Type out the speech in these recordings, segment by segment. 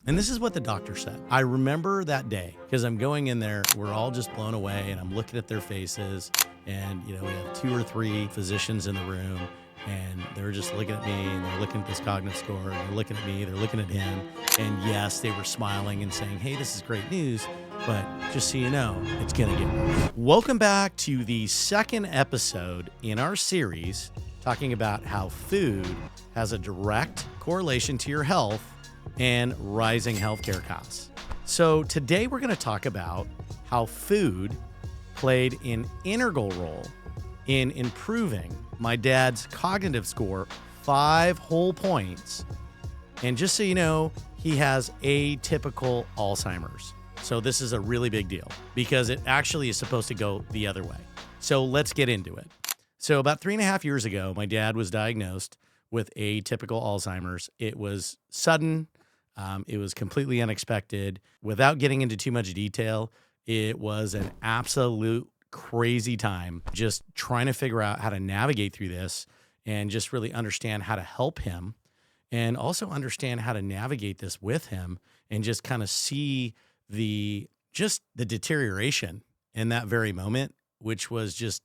And this is what the doctor said. I remember that day because I'm going in there. We're all just blown away, and I'm looking at their faces. And, we have 2 or 3 physicians in the room, and they're just looking at me, and they're looking at this cognitive score, and they're looking at me, they're looking at him. And yes, they were smiling and saying, hey, this is great news, but just so you know, it's going to get worse. Welcome back to the second episode in our series talking about how food has a direct correlation to your health and rising healthcare costs. So today we're going to talk about how food played an integral role in improving my dad's cognitive score 5 whole points. And just so you know, he has atypical Alzheimer's. So this is a really big deal because it actually is supposed to go the other way. So let's get into it. So about 3.5 years ago, my dad was diagnosed with atypical Alzheimer's. It was sudden. It was completely unexpected. Without getting into too much detail, it was an absolute crazy time just trying to figure out how to navigate through this and just really understand how to help him and also understand how to navigate this with him and just kind of see the deterioration in that very moment, which was just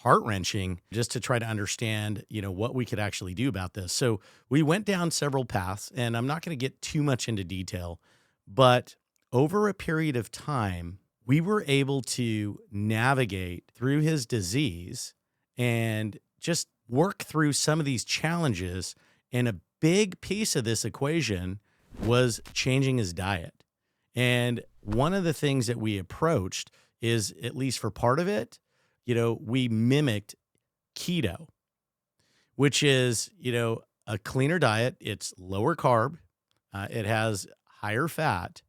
heart-wrenching just to try to understand, what we could actually do about this. So we went down several paths, and I'm not going to get too much into detail, but over a period of time, we were able to navigate through his disease and just work through some of these challenges. And a big piece of this equation was changing his diet. And one of the things that we approached is, at least for part of it, we mimicked keto, which is, a cleaner diet. It's lower carb. It has higher fat.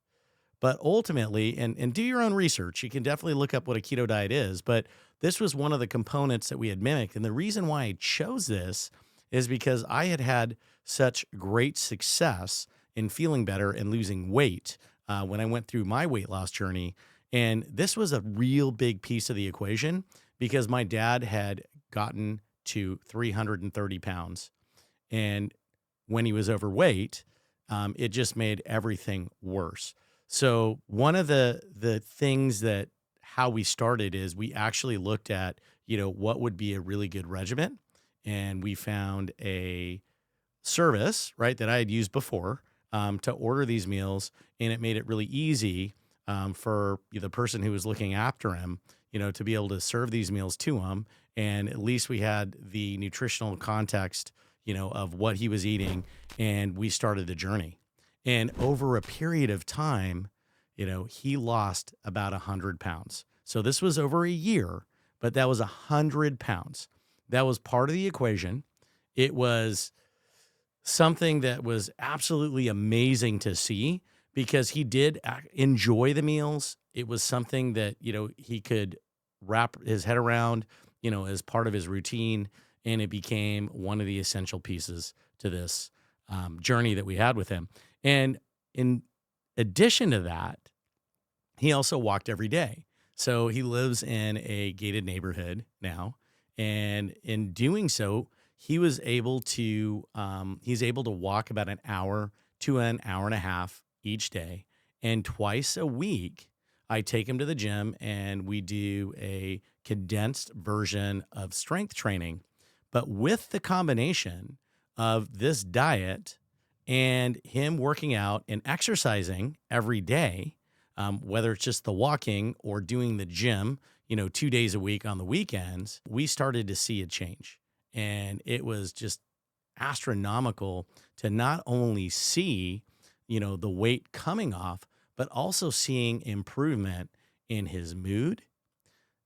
But ultimately, and do your own research, you can definitely look up what a keto diet is. But this was one of the components that we had mimicked. And the reason why I chose this is because I had had such great success in feeling better and losing weight when I went through my weight loss journey. And this was a real big piece of the equation because my dad had gotten to 330 pounds. And when he was overweight, it just made everything worse. So one of the things that how we started is we actually looked at, what would be a really good regimen. And we found a service, right, that I had used before to order these meals. And it made it really easy for the person who was looking after him, to be able to serve these meals to him. And at least we had the nutritional context, of what he was eating. And we started the journey. And over a period of time, he lost about 100 pounds. So this was over a year, but that was 100 pounds. That was part of the equation. It was something that was absolutely amazing to see because he did enjoy the meals. It was something that, he could wrap his head around, as part of his routine. And it became one of the essential pieces to this journey that we had with him. And in addition to that, he also walked every day. So he lives in a gated neighborhood now. And in doing so, he's able to walk about an hour to an hour and a half each day. And twice a week, I take him to the gym and we do a condensed version of strength training. But with the combination of this diet and him working out and exercising every day, whether it's just the walking or doing the gym, 2 days a week on the weekends, we started to see a change. And it was just astronomical to not only see, the weight coming off, but also seeing improvement in his mood,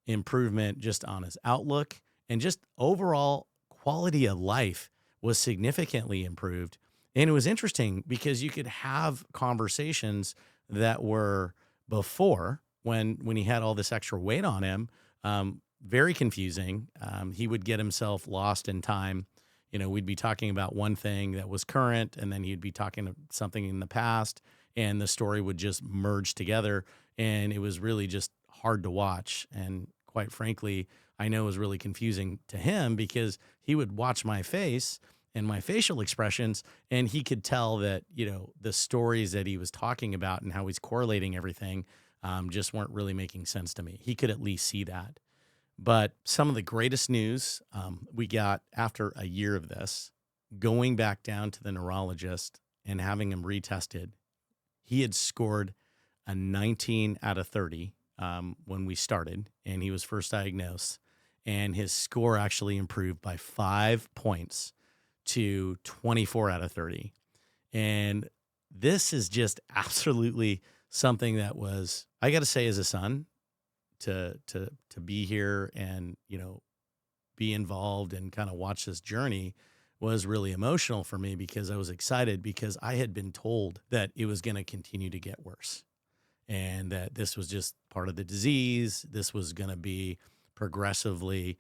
improvement just on his outlook, and just overall quality of life was significantly improved. And it was interesting because you could have conversations that were before when he had all this extra weight on him, very confusing. He would get himself lost in time. We'd be talking about one thing that was current, and then he'd be talking to something in the past, and the story would just merge together. And it was really just hard to watch. And quite frankly, I know it was really confusing to him because he would watch my face and my facial expressions. And he could tell that, the stories that he was talking about and how he's correlating everything just weren't really making sense to me. He could at least see that. But some of the greatest news we got after a year of this, going back down to the neurologist and having him retested, he had scored a 19 out of 30 when we started and he was first diagnosed. And his score actually improved by 5 points to 24 out of 30. And this is just absolutely something that was, I got to say, as a son, to be here and, be involved and kind of watch this journey was really emotional for me because I was excited because I had been told that it was going to continue to get worse and that this was just part of the disease. This was going to be progressively,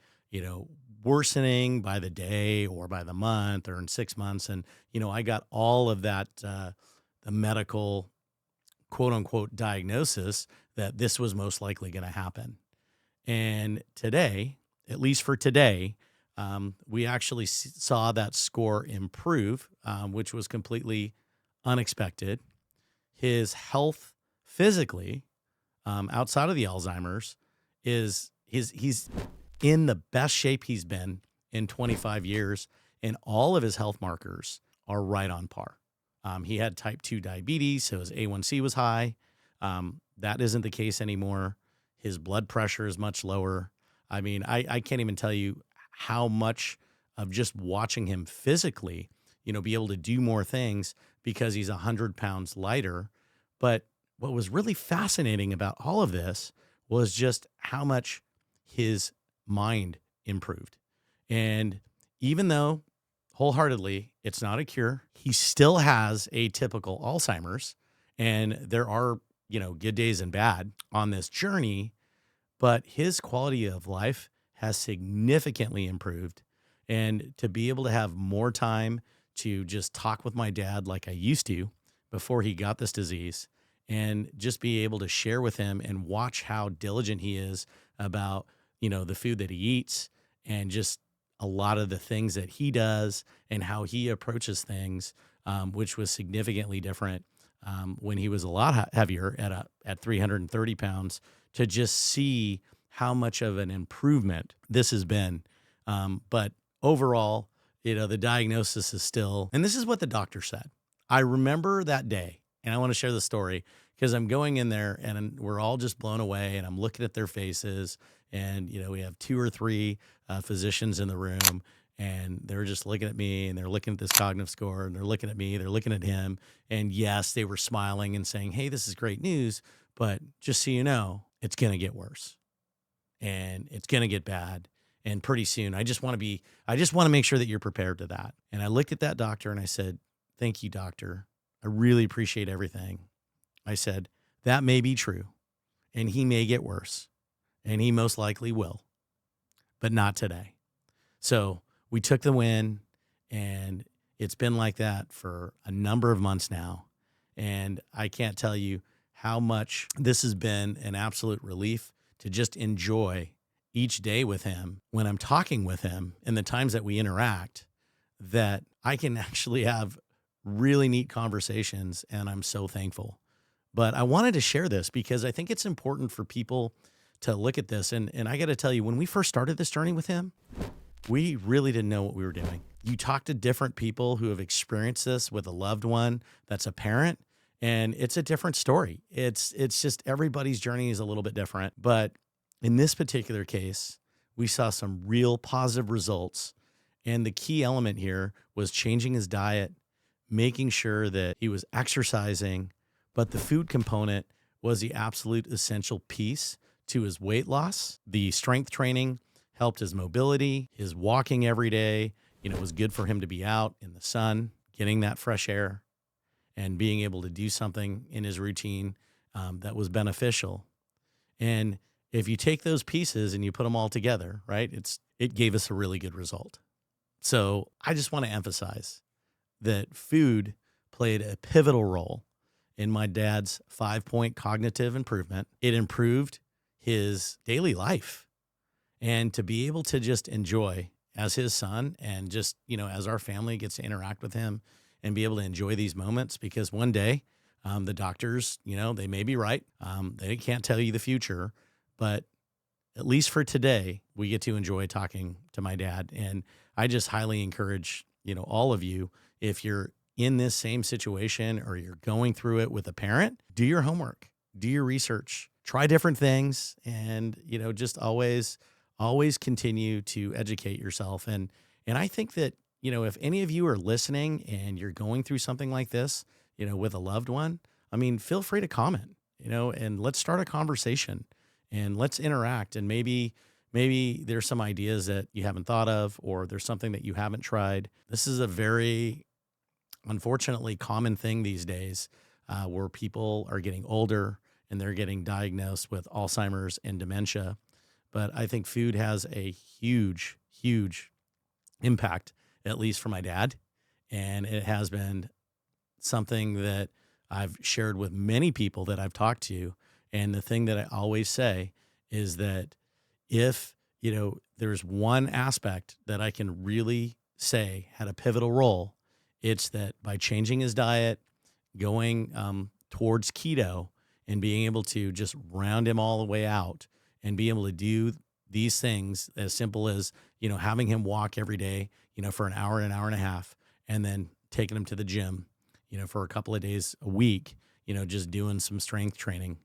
worsening by the day or by the month or in 6 months. And, I got all of that, the medical quote unquote diagnosis that this was most likely going to happen. And today, at least for today, we actually saw that score improve, which was completely unexpected. His health physically, outside of the Alzheimer's, he's in the best shape he's been in 25 years, and all of his health markers are right on par. He had type 2 diabetes, so his A1C was high. That isn't the case anymore. His blood pressure is much lower. I mean, I can't even tell you how much of just watching him physically, be able to do more things because he's 100 pounds lighter. But what was really fascinating about all of this was just how much his mind improved. And even though wholeheartedly it's not a cure, he still has atypical Alzheimer's. And there are, good days and bad on this journey, but his quality of life has significantly improved. And to be able to have more time to just talk with my dad like I used to before he got this disease, and just be able to share with him and watch how diligent he is about, the food that he eats and just a lot of the things that he does and how he approaches things, which was significantly different when he was a lot heavier at 330 pounds, to just see how much of an improvement this has been. But overall, the diagnosis is still, and this is what the doctor said. I remember that day, and I want to share the story because I'm going in there and we're all just blown away, and I'm looking at their faces, and, we have 2 or 3 physicians in the room, and they're just looking at me, and they're looking at this cognitive score, and they're looking at me, they're looking at him. And yes, they were smiling and saying, "Hey, this is great news, but just so you know, it's going to get worse and it's going to get bad. And pretty soon, I just want to make sure that you're prepared to that." And I looked at that doctor and I said, "Thank you, doctor. I really appreciate everything." I said, "That may be true, and he may get worse, and he most likely will, but not today." So we took the win, and it's been like that for a number of months now. And I can't tell you how much this has been an absolute relief to just enjoy each day with him when I'm talking with him and the times that we interact, that I can actually have really neat conversations, and I'm so thankful. But I wanted to share this because I think it's important for people to look at this. And I got to tell you, when we first started this journey with him, we really didn't know what we were doing. You talk to different people who have experienced this with a loved one that's a parent, and it's a different story. It's just everybody's journey is a little bit different. But in this particular case, we saw some real positive results. And the key element here was changing his diet, making sure that he was exercising, but the food component was the absolute essential piece to his weight loss. The strength training helped his mobility, his walking every day. It was good for him to be out in the sun, getting that fresh air, and being able to do something in his routine that was beneficial. And if you take those pieces and you put them all together, right, it gave us a really good result. So I just want to emphasize that food played a pivotal role in my dad's 5-point cognitive improvement. It improved his daily life. And to be able to just enjoy as his son, and just, as our family gets to interact with him and be able to enjoy these moments, because one day the doctors, they may be right. They can't tell you the future, but at least for today, we get to enjoy talking to my dad. And I just highly encourage, all of you, if you're in this same situation or you're going through it with a parent, do your homework, do your research, try different things, and, just always continue to educate yourself. And I think that, if any of you are listening and you're going through something like this, with a loved one, I mean, feel free to comment, and let's start a conversation and let's interact. And maybe there's some ideas that you haven't thought of, or there's something that you haven't tried. This is a very, unfortunately, common thing these days, where people are getting older and they're getting diagnosed with Alzheimer's and dementia. But I think food has a huge, huge impact, at least for my dad. And it has been something that I've shared with many people that I've talked to. And the thing that I always say is that if, there's one aspect that I can really say had a pivotal role, it's that by changing his diet, going towards keto, and being able to just round him all the way out and be able to do these things as simple as, having him walk every day, for an hour and a half, and then taking him to the gym, for a couple of days a week, just doing some strength training.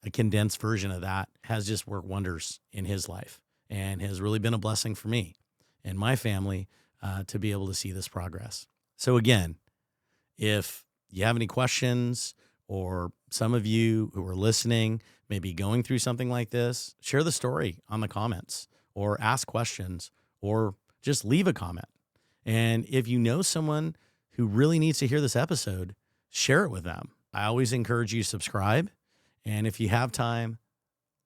A condensed version of that has just worked wonders in his life and has really been a blessing for me and my family to be able to see this progress. So again, if you have any questions, or some of you who are listening may be going through something like this, share the story on the comments, or ask questions, or just leave a comment. And if you know someone who really needs to hear this episode, share it with them. I always encourage you to subscribe. And if you have time,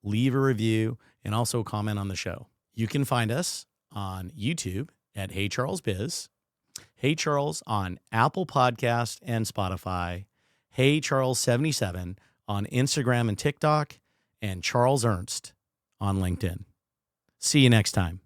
leave a review and also comment on the show. You can find us on YouTube at HeyCharles Biz, HeyCharles on Apple Podcast and Spotify, HeyCharles77 on Instagram and TikTok, and Charles Ernst on LinkedIn. See you next time.